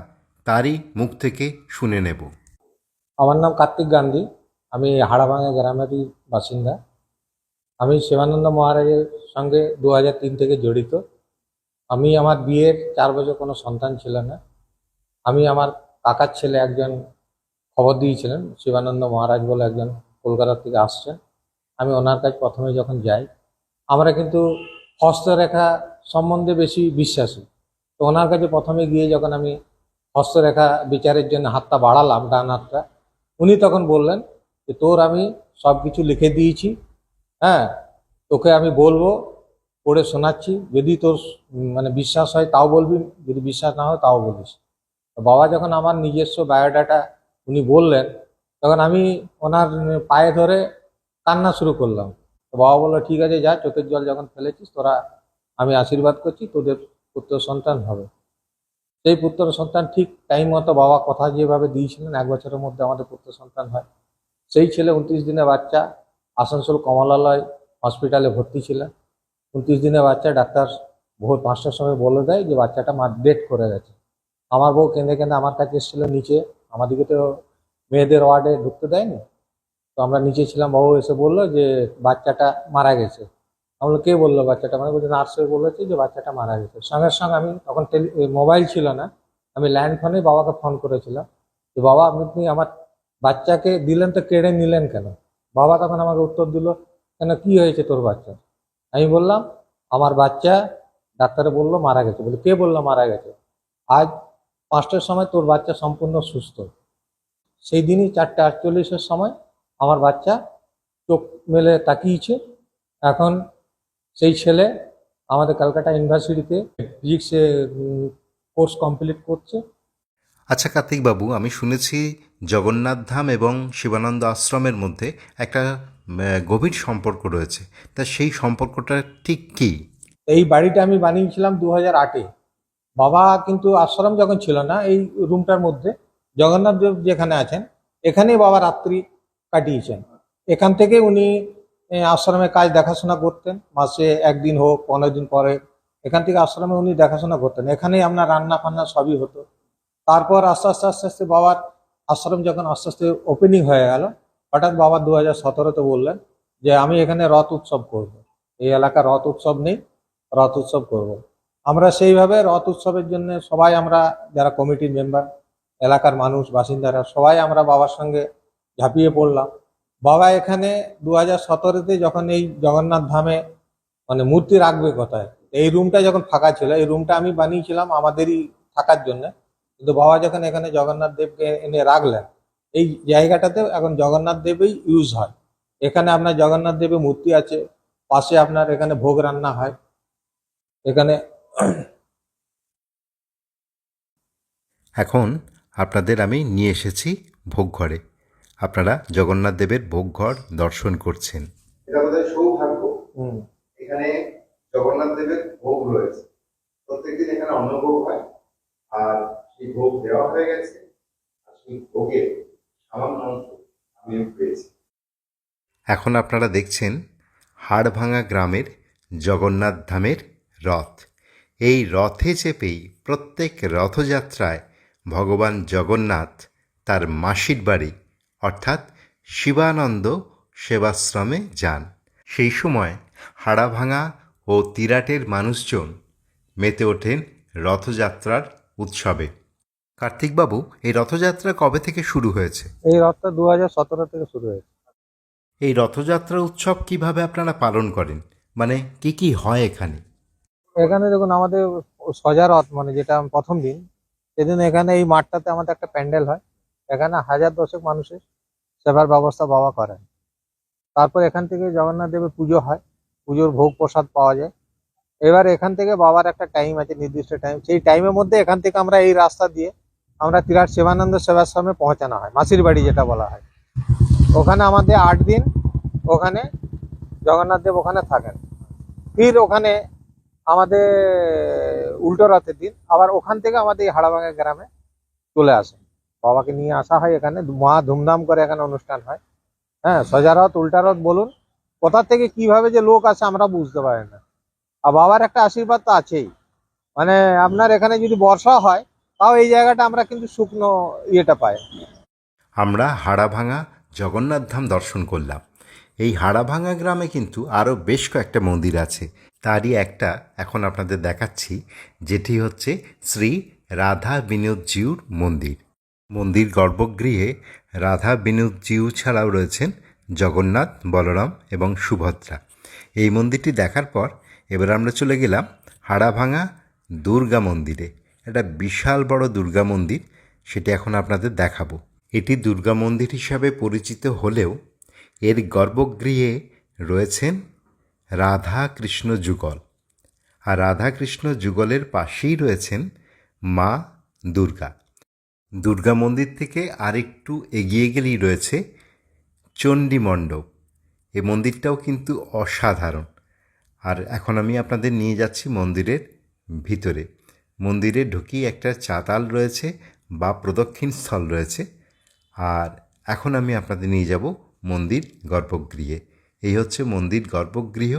তারই মুখ থেকে শুনে নেব। আমার নাম কার্তিক গান্ধী, আমি হাড়াভাঙা গ্রামেরই বাসিন্দা। আমি শিবানন্দ মহারাজের সঙ্গে 2003 থেকে জড়িত। আমি আমার বিয়ের 4 বছর কোনো সন্তান ছিল না। আমি আমার কাকার ছেলে একজন খবর দিয়েছিলেন, শিবানন্দ মহারাজ বলে একজন কলকাতা থেকে আসছেন। আমি ওনার কাছে প্রথমে যখন যাই, আমরা কিন্তু হস্তরেখা সম্বন্ধে বেশি বিশ্বাসী। তো ওনার কাছে প্রথমে গিয়ে যখন আমি হস্তরেখা বিচারের জন্য হাতটা বাড়ালাম, ডান হাতটা, উনি তখন বললেন যে তোর আমি সব কিছু লিখে দিয়েছি, হ্যাঁ, তোকে আমি বলবো, পড়ে শোনাচ্ছি, যদি তোর মানে বিশ্বাস হয় তাও বলবি, যদি বিশ্বাস না হয় তাও বলিস। তো বাবা যখন আমার নিজস্ব বায়োডাটা উনি বললেন, তখন আমি ওনার পায়ে ধরে কান্না শুরু করলাম। তো বাবা বললো ঠিক আছে যা, চোখের জল যখন ফেলেছিস তোরা, আমি আশীর্বাদ করছি তোদের পুত্র সন্তান হবে। সেই পুত্র সন্তান ঠিক টাইম মতো বাবা কথা যেভাবে দিয়েছিলেন 1 বছরের মধ্যে আমাদের পুত্র সন্তান হয়। সেই ছেলে 29 দিনের বাচ্চা, আসানসোল কমলালয় হসপিটালে ভর্তি ছিলেন। 29 দিনের বাচ্চা, ডাক্তার ভোর 5টার সময় বলে দেয় যে বাচ্চাটা ডেথ করে গেছে। আমার বউ কেঁদে কেঁদে আমার কাছে এসেছিল নিচে, আমাদেরকে তো মেয়েদের ওয়ার্ডে ঢুকতে দেয়নি, তো আমরা নিচে ছিলাম। বাবু এসে বললো যে বাচ্চাটা মারা গেছে। আমরা কে বললো বাচ্চাটা, মানে বলছে নার্সে বলেছে যে বাচ্চাটা মারা গেছে। সঙ্গে সঙ্গে আমি তখন মোবাইল ছিল না, আমি ল্যান্ড ফোনে বাবাকে ফোন করেছিলাম যে বাবা আপনি আমার বাচ্চাকে দিলেন তো কেড়ে নিলেন কেন? বাবা তখন আমাকে উত্তর দিল, কেন কি হয়েছে তোর বাচ্চা? আমি বললাম আমার বাচ্চা ডাক্তারে বললো মারা গেছে। বলে কে বললো মারা গেছে? আজ 5টার সময় তোর বাচ্চা সম্পূর্ণ সুস্থ। সেই দিনই 4:48-এর সময় আমার বাচ্চা চোখ মেলে তাকিয়েছে। এখন সেই ছেলে আমাদের কলকাতা ইউনিভার্সিটিতে ফিজিক্সে কোর্স কমপ্লিট করছে। আচ্ছা কার্তিকবাবু, আমি শুনেছি জগন্নাথ ধাম এবং শিবানন্দ আশ্রমের মধ্যে একটা গভীর সম্পর্ক রয়েছে, তা সেই সম্পর্কটা ঠিক কী? এই বাড়িটা আমি বানিয়েছিলাম 2008-এ। বাবা কিন্তু আশ্রম যখন ছিল না, এই রুমটার মধ্যে জগন্নাথ দেব যেখানে আছেন এখানেই বাবা রাত্রি কাটিয়েছেন। এখান থেকে উনি আশ্রমে কাজ দেখাশোনা করতেন, মাসে 1 দিন হোক 15 দিন পরে এখান থেকে আশ্রমে উনি দেখাশোনা করতেন। এখানেই আপনার রান্না ফান্না সবই হতো। তারপর আস্তে আস্তে আস্তে আস্তে বাবার আশ্রম যখন আস্তে আস্তে ওপেনিং হয়ে গেল, হঠাৎ বাবা 2017-তে বললেন যে আমি এখানে রথ উৎসব করব। এই এলাকার রথ উৎসব নেই, রথ উৎসব করব। আমরা সেইভাবে রথ উৎসবের জন্য সবাই, আমরা যারা কমিটির মেম্বার, এলাকার মানুষ, বাসিন্দারা সবাই আমরা বাবার সঙ্গে ঝাঁপিয়ে পড়লাম বাবা এখানে 2017-তে যখন এই জগন্নাথ ধামে মানে মূর্তি রাখবে কোথায়, এই রুমটা যখন ফাঁকা ছিল, এই রুমটা আমি বানিয়েছিলাম আমাদেরই থাকার জন্য। কিন্তু বাবা যখন এখানে জগন্নাথ দেবকে এনে রাখলেন, এই জায়গাটাতে এখন জগন্নাথ দেবই ইউজ হয়। এখানে আপনার জগন্নাথ দেবের মূর্তি আছে, পাশে আপনার এখানে ভোগ রান্না হয় এখানে। এখন আপনাদের আমি নিয়ে এসেছি ভোগঘরে। আপনারা জগন্নাথ দেবের ভোগঘর দর্শন করছেন। এটা আমাদের সৌভাগ্য, এখানে জগন্নাথ দেবের ভোগ রয়েছে। প্রত্যেকদিন এখানে অন্নভোগ হয়, আর সেই ভোগ দেওয়া হয়ে গেছে, আর সেই ভোগের সামান্য অংশ আমি পেয়েছি। এখন আপনারা দেখছেন হাড়ভাঙা গ্রামের জগন্নাথ ধামের রথ। এই রথে চেপেই প্রত্যেক রথযাত্রায় ভগবান জগন্নাথ তার মাসির বাড়ি অর্থাৎ শিবানন্দ সেবাশ্রমে যান। সেই সময় হাড়াভাঙা ও তিরাটের মানুষজন মেতে ওঠেন রথযাত্রার উৎসবে। কার্তিকবাবু, এই রথযাত্রা কবে থেকে শুরু হয়েছে? এই রথটা 2017 থেকে শুরু হয়েছে। এই রথযাত্রা উৎসব কিভাবে আপনারা পালন করেন, মানে কি কি হয় এখানে? এখানে দেখুন, আমাদের সজা রথ মানে যেটা প্রথম দিন, সেদিন এখানে এই মাঠটাতে আমাদের একটা প্যান্ডেল হয়। এখানে 1000-10 মানুষের সেবার ব্যবস্থা বাবা করেন। তারপর এখান থেকে জগন্নাথ দেবের পুজো হয়, পুজোর ভোগ প্রসাদ পাওয়া যায়। এবার এখান থেকে বাবার একটা টাইম আছে, নির্দিষ্ট টাইম, সেই টাইমের মধ্যে এখান থেকে আমরা এই রাস্তা দিয়ে আমরা তিরাট শিবানন্দ সেবাশ্রমে পৌঁছানো হয়, মাসির বাড়ি যেটা বলা হয়। ওখানে আমাদের 8 দিন ওখানে জগন্নাথ দেব ওখানে থাকেন। ফির ওখানে আমাদের উল্টো রথের দিন আবার ওখান থেকে আমাদের এই হাড়াভাঙা গ্রামে চলে আসে, বাবাকে নিয়ে আসা হয়। এখানে মহা ধুমধাম করে এখানে অনুষ্ঠান হয়। হ্যাঁ, সোজা রথ উল্টা রথ বলুন, কোথা থেকে কিভাবে যে লোক আসে আমরা বুঝতে পারি না। আর বাবার একটা আশীর্বাদ তো আছেই, মানে আপনার এখানে যদি বর্ষা হয় তাও এই জায়গাটা আমরা কিন্তু শুকনো ইয়েটা পাই। আমরা হাড়াভাঙা জগন্নাথ ধাম দর্শন করলাম। এই হাড়াভাঙা গ্রামে কিন্তু আরও বেশ কয়েকটা মন্দির আছে, তারই একটা এখন আপনাদের দেখাচ্ছি, যেটি হচ্ছে শ্রী রাধা বিনোদজিউর মন্দির। মন্দির গর্ভগৃহে রাধা বিনোদজিউ ছাড়াও রয়েছেন জগন্নাথ, বলরাম এবং সুভদ্রা। এই মন্দিরটি দেখার পর এবার আমরা চলে গেলাম হাড়াভাঙা দুর্গা মন্দিরে। একটা বিশাল বড় দুর্গা মন্দির, সেটি এখন আপনাদের দেখাবো। এটি দুর্গা মন্দির হিসাবে পরিচিত হলেও এর গর্ভগৃহে রয়েছেন রাধা কৃষ্ণ যুগল, আর রাধা কৃষ্ণ যুগলের পাশেই রয়েছেন মা দুর্গা। দুর্গা মন্দির থেকে আরেকটু এগিয়ে গেলেই রয়েছে চণ্ডী মণ্ডপ। এই মন্দিরটাও কিন্তু অসাধারণ। আর এখন আমি আপনাদের নিয়ে যাচ্ছি মন্দিরের ভিতরে। মন্দিরে ঢুকিয়ে একটা চাতাল রয়েছে বা প্রদক্ষিণ স্থল রয়েছে, আর এখন আমি আপনাদের নিয়ে যাব মন্দির গর্ভগৃহে। এই হচ্ছে মন্দির গর্ভগৃহ।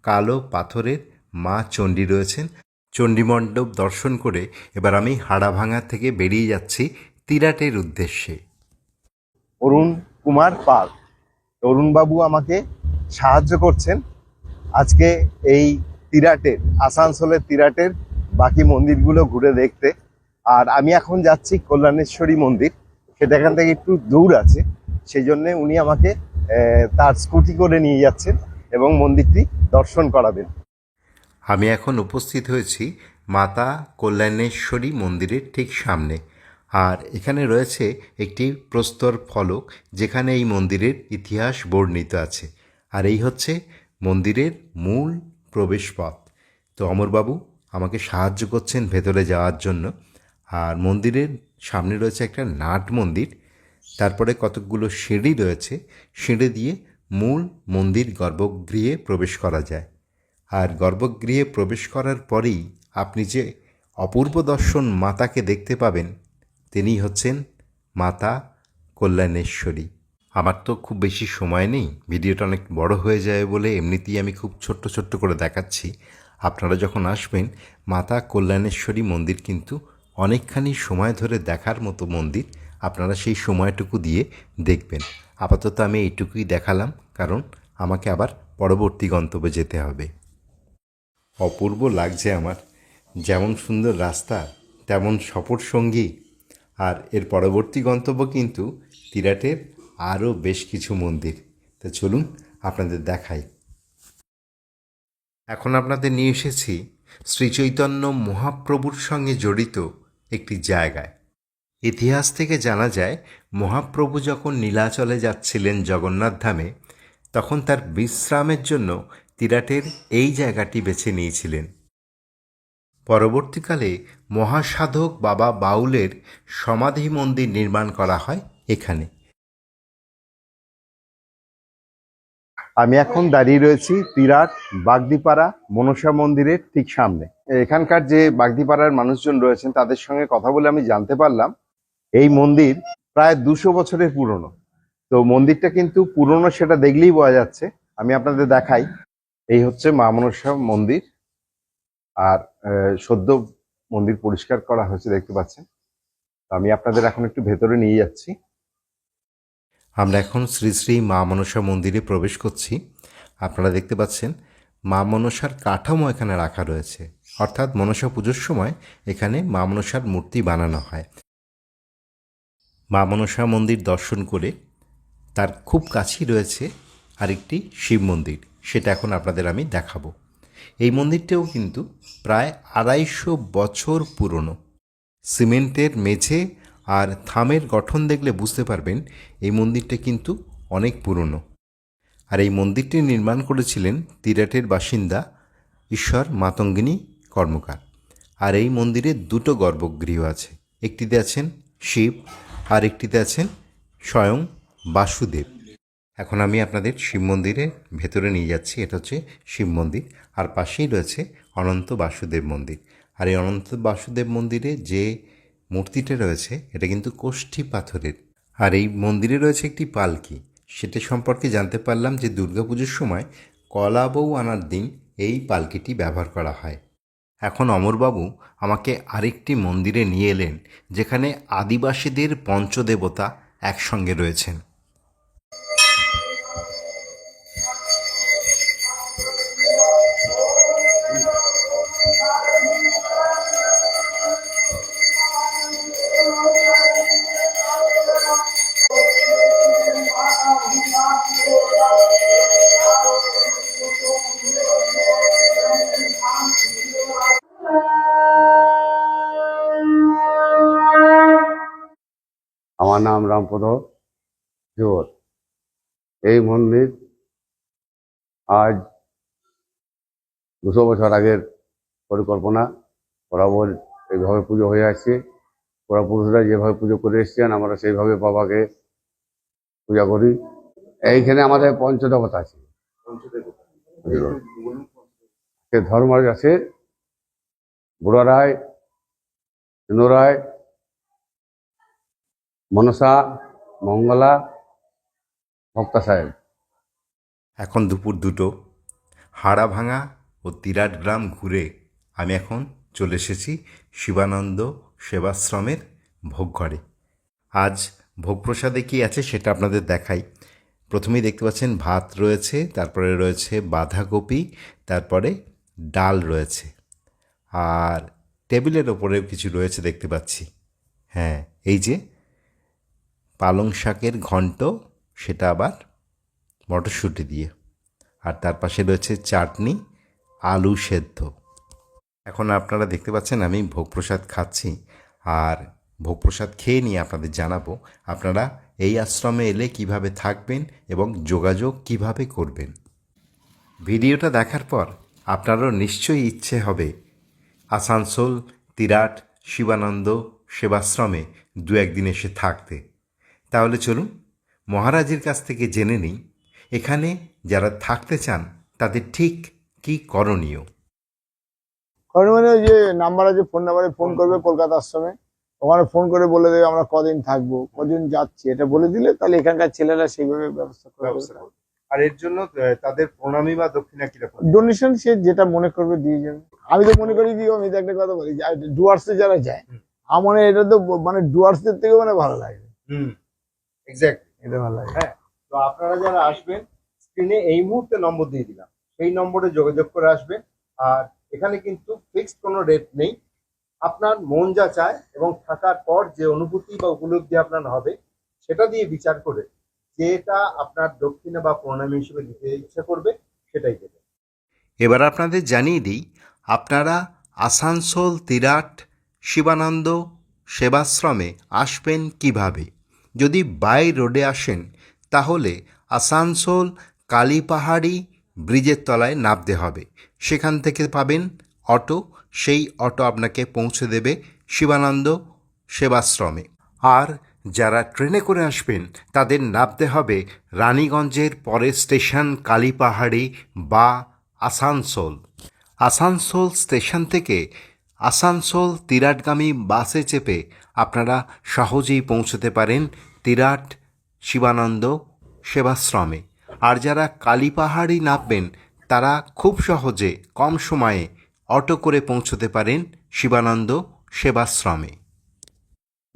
কালো পাথরের মা চণ্ডী রয়েছেন। চণ্ডী মণ্ডপ দর্শন করে এবার আমি হাড়াভাঙা থেকে বেরিয়ে যাচ্ছি তিরাটের উদ্দেশ্যে। অরুণ কুমার পাল, অরুণবাবু আমাকে সাহায্য করছেন আজকে এই তিরাটের, আসানসোলের তিরাটের বাকি মন্দিরগুলো ঘুরে দেখতে। আর আমি এখন যাচ্ছি কল্যাণেশ্বরী মন্দির, সেটা এখান থেকে একটু দূর আছে, সেই জন্যে উনি আমাকে তার স্কুটি করে নিয়ে যাচ্ছেন এবং মন্দিরটি দর্শন করাবেন। আমি এখন উপস্থিত হয়েছি মাতা কল্যাণেশ্বরী মন্দিরের ঠিক সামনে, আর এখানে রয়েছে একটি প্রস্তর ফলক যেখানে এই মন্দিরের ইতিহাস বর্ণিত আছে। আর এই হচ্ছে মন্দিরের মূল প্রবেশপথ। তো অমরবাবু আমাকে সাহায্য করছেন ভেতরে যাওয়ার জন্য। আর মন্দিরের সামনে রয়েছে একটা নাট মন্দির, তারপরে কতকগুলো সিঁড়ি রয়েছে, সিঁড়ি দিয়ে মূল মন্দির গর্ভগৃহে প্রবেশ করা যায়। আর গর্ভগৃহে প্রবেশ করার পরেই আপনি যে অপূর্ব দর্শন মাতাকে দেখতে পাবেন, তিনি হচ্ছেন মাতা কল্যাণেশ্বরী। আমার তো খুব বেশি সময় নেই, ভিডিওটা অনেক বড় হয়ে যায় বলে এমনিতেই আমি খুব ছোট্ট ছোট্ট করে দেখাচ্ছি। আপনারা যখন আসবেন, মাতা কল্যাণেশ্বরী মন্দির কিন্তু অনেকখানি সময় ধরে দেখার মতো মন্দির। আপনারা সেই সময়টুকু দিয়ে দেখবেন। আপাতত আমি এইটুকুই দেখালাম, কারণ আমাকে আবার পরবর্তী গন্তব্যে যেতে হবে। অপূর্ব লাগছে আমার, যেমন সুন্দর রাস্তা তেমন সফর সঙ্গী। আর এর পরবর্তী গন্তব্য কিন্তু তিরাটের আরও বেশ কিছু মন্দির। তো চলুন আপনাদের দেখাই। এখন আপনাদের নিয়ে এসেছি শ্রীচৈতন্য মহাপ্রভুর সঙ্গে জড়িত একটি জায়গায়। ইতিহাস থেকে জানা যায় মহাপ্রভু যখন নীলাচলে যাচ্ছিলেন জগন্নাথ ধামে, তখন তার বিশ্রামের জন্য তিরাটের এই জায়গাটি বেছে নিয়েছিলেন। পরবর্তীকালে মহাসাধক বাবা বাউলের সমাধি মন্দির নির্মাণ করা হয় এখানে। আমি এখন দাঁড়িয়ে রয়েছি তিরাট বাগদিপাড়া মনসা মন্দিরের ঠিক সামনে। এখানকার যে বাগদিপাড়ার মানুষজন রয়েছেন তাদের সঙ্গে কথা বলে আমি জানতে পারলাম এই মন্দির প্রায় 200 বছরের পুরনো। তো মন্দিরটা কিন্তু পুরনো সেটা দেখলেই বোঝা যাচ্ছে। আমি আপনাদের দেখাই, এই হচ্ছে মা মনসা মন্দির। আর সদ্য মন্দির পরিষ্কার করা হয়েছে দেখতে পাচ্ছেন। তো আমি আপনাদের এখন একটু ভেতরে নিয়ে যাচ্ছি। আমরা এখন শ্রী শ্রী মা মনসা মন্দিরে প্রবেশ করছি। আপনারা দেখতে পাচ্ছেন মা মনসার কাঠামো এখানে রাখা রয়েছে, অর্থাৎ মনসা পুজোর সময় এখানে মা মনসার মূর্তি বানানো হয়। মা মনসা মন্দির দর্শন করে তার খুব কাছেই রয়েছে আরেকটি শিব মন্দির, সেটা এখন আপনাদের আমি দেখাবো। এই মন্দিরটাও কিন্তু প্রায় 250 বছর পুরনো। সিমেন্টের মেঝে আর থামের গঠন দেখলে বুঝতে পারবেন এই মন্দিরটা কিন্তু অনেক পুরনো। আর এই মন্দিরটি নির্মাণ করেছিলেন তিরাটের বাসিন্দা ঈশ্বর মাতঙ্গিনী কর্মকার। আর এই মন্দিরে 2টো গর্ভগৃহ আছে, একটিতে আছেন শিব আর একটিতে আছেন স্বয়ং বাসুদেব। এখন আমি আপনাদের শিব মন্দিরের ভেতরে নিয়ে যাচ্ছি। এটা হচ্ছে শিব মন্দির, আর পাশেই রয়েছে অনন্ত বাসুদেব মন্দির। আর এই অনন্ত বাসুদেব মন্দিরে যে মূর্তিটা রয়েছে এটা কিন্তু কোষ্ঠী পাথরের। আর এই মন্দিরে রয়েছে একটি পালকি, সেটা সম্পর্কে জানতে পারলাম যে দুর্গাপুজোর সময় কলা বউ আনার দিন এই পালকিটি ব্যবহার করা হয়। এখন অমরবাবু আমাকে আরেকটি মন্দিরে নিয়ে এলেন যেখানে আদিবাসীদের পঞ্চদেবতা একসঙ্গে রয়েছেন। আমার নাম রামপদ জোর। এই মন্দির আজ 200 বছর আগের পরিকল্পনা। বরাবর এইভাবে পুজো হয়ে আসছে। পূর্বপুরুষরা যেভাবে পুজো করে এসছেন আমরা সেইভাবে বাবাকে পূজা করি। এইখানে আমাদের পঞ্চদেবতা আছে। ধর্মরাজ আছে, বুড়া রায়, চুনো রায়, মনসা, মঙ্গলা, ভক্তা সাহেব। এখন দুপুর 2টো। হাড়াভাঙা ও তিরাট গ্রাম ঘুরে আমি এখন চলে এসেছি শিবানন্দ সেবাশ্রমের ভোগঘরে। আজ ভোগ প্রসাদে কী আছে সেটা আপনাদের দেখাই। প্রথমেই দেখতে পাচ্ছেন ভাত রয়েছে, তারপরে রয়েছে বাঁধাকপি, তারপরে ডাল রয়েছে, আর টেবিলের ওপরেও কিছু রয়েছে দেখতে পাচ্ছি। হ্যাঁ, এই যে পালং শাকের ঘন্ট, সেটা আবার মটরশুঁটি দিয়ে, আর তার পাশে রয়েছে চাটনি, আলু সেদ্ধ। এখন আপনারা দেখতে পাচ্ছেন আমি ভোগ প্রসাদ খাচ্ছি, আর ভোগ প্রসাদ খেয়ে নিয়ে আপনাদের জানাবো আপনারা এই আশ্রমে এলে কিভাবে থাকবেন এবং যোগাযোগ কিভাবে করবেন। ভিডিওটা দেখার পর আপনারও নিশ্চয়ই ইচ্ছে হবে আসানসোল তিরাট শিবানন্দ সেবাশ্রমে 2-1 দিন এসে থাকতে। তাহলে চলুন মহারাজের কাছ থেকে জেনে নিই এখানে যারা থাকতে চান তাদের ঠিক কী করণীয়। মানে ওই যে নাম্বার আছে, ফোন নাম্বারে ফোন করবে কলকাতা আশ্রমে, ওখানে ফোন করে বলে দেবে আমরা কদিন থাকবো, কদিন যাচ্ছি, এটা বলে দিলে তাহলে এখানকার ছেলেরা সেইভাবে ব্যবস্থা করে দেবে। আর এর জন্য তাদের প্রণামী বা দক্ষিণা কিরকম? ডোনেশন সে যেটা মনে করবে দিয়ে যাবে। আমি তো মনে করি কি, আমি তো একটা কথা বলি, ডুয়ার্সে যারা যায় আমার মনে হয় এটা তো মানে ডুয়ার্সদের থেকে মানে ভালো লাগে। এক্স্যাক্টলি, এটা ভালো লাগে। হ্যাঁ, তো আপনারা যারা আসবেন স্ক্রিনে এই মুহূর্তে নম্বর দিয়ে দিলাম, সেই নম্বরে যোগাযোগ করে আসবেন। আর এখানে কিন্তু ফিক্সড কোনো রেট নেই, আপনার মন যা চায় এবং থাকার পর যে অনুভূতি বা উপলব্ধি আপনার হবে সেটা দিয়ে বিচার করে যেটা আপনার দক্ষিণা বা প্রণামী হিসেবে দিতে ইচ্ছা করবে সেটাই দেবেন। এবার আপনাদের জানিয়ে দিই, আপনারা আসানসোল তিরাট শিবানন্দ সেবাশ্রমে আসবেন কিভাবে। যদি বাই রোডে আসেন তাহলে আসানসোল কালীপাহাড়ি ব্রিজের তলায় নামতে হবে, সেখান থেকে পাবেন অটো, সেই অটো আপনাকে পৌঁছে দেবে শিবানন্দ সেবাশ্রমে। আর যারা ট্রেনে করে আসবেন তাদের নামতে হবে রানীগঞ্জের পরের স্টেশন কালীপাহাড়ি বা আসানসোল। আসানসোল স্টেশন থেকে আসানসোল তিরাটগামী বাসে চেপে আপনারা সহজেই পৌঁছতে পারেন তিরাট শিবানন্দ সেবাশ্রমে। আর যারা কালীপাহাড়ি নামবেন তারা খুব সহজে কম সময়ে অটো করে পৌঁছতে পারেন শিবানন্দ সেবাশ্রমে।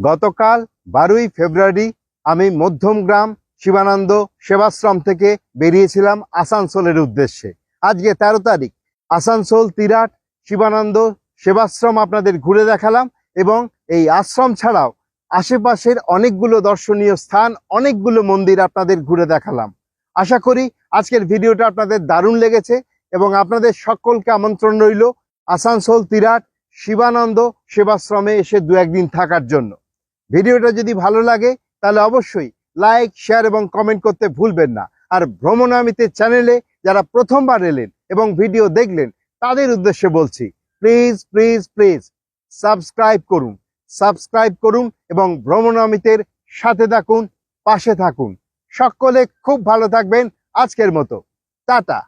গতকাল 12ই ফেব্রুয়ারি আমি মধ্যমগ্রাম শিবানন্দ সেবাশ্রম থেকে বেরিয়েছিলাম আসানসোলের উদ্দেশ্যে। আজকে 13 তারিখ। আসানসোল তিরাট শিবানন্দ সেবাশ্রম আপনাদের ঘুরে দেখালাম এবং এই আশ্রম ছাড়াও আশেপাশের অনেকগুলো দর্শনীয় স্থান, অনেকগুলো মন্দির আপনাদের ঘুরে দেখালাম। আশা করি আজকের ভিডিওটা আপনাদের দারুণ লেগেছে এবং আপনাদের সকলকে আমন্ত্রণ রইল আসানসোল তিরাট শিবানন্দ সেবাশ্রমে এসে 2-1 দিন থাকার জন্য। ভিডিওটা যদি ভালো লাগে তাহলে অবশ্যই লাইক, শেয়ার এবং কমেন্ট করতে ভুলবেন না। আর ভ্রমণামিতে চ্যানেলে যারা প্রথমবার এলেন এবং ভিডিও দেখলেন তাদের উদ্দেশ্যে বলছি, প্লিজ প্লিজ প্লিজ সাবস্ক্রাইব করুন এবং ভ্রমণামিতের সাথে থাকুন, পাশে থাকুন। সকলে খুব ভালো থাকবেন। আজকের মতো টাটা।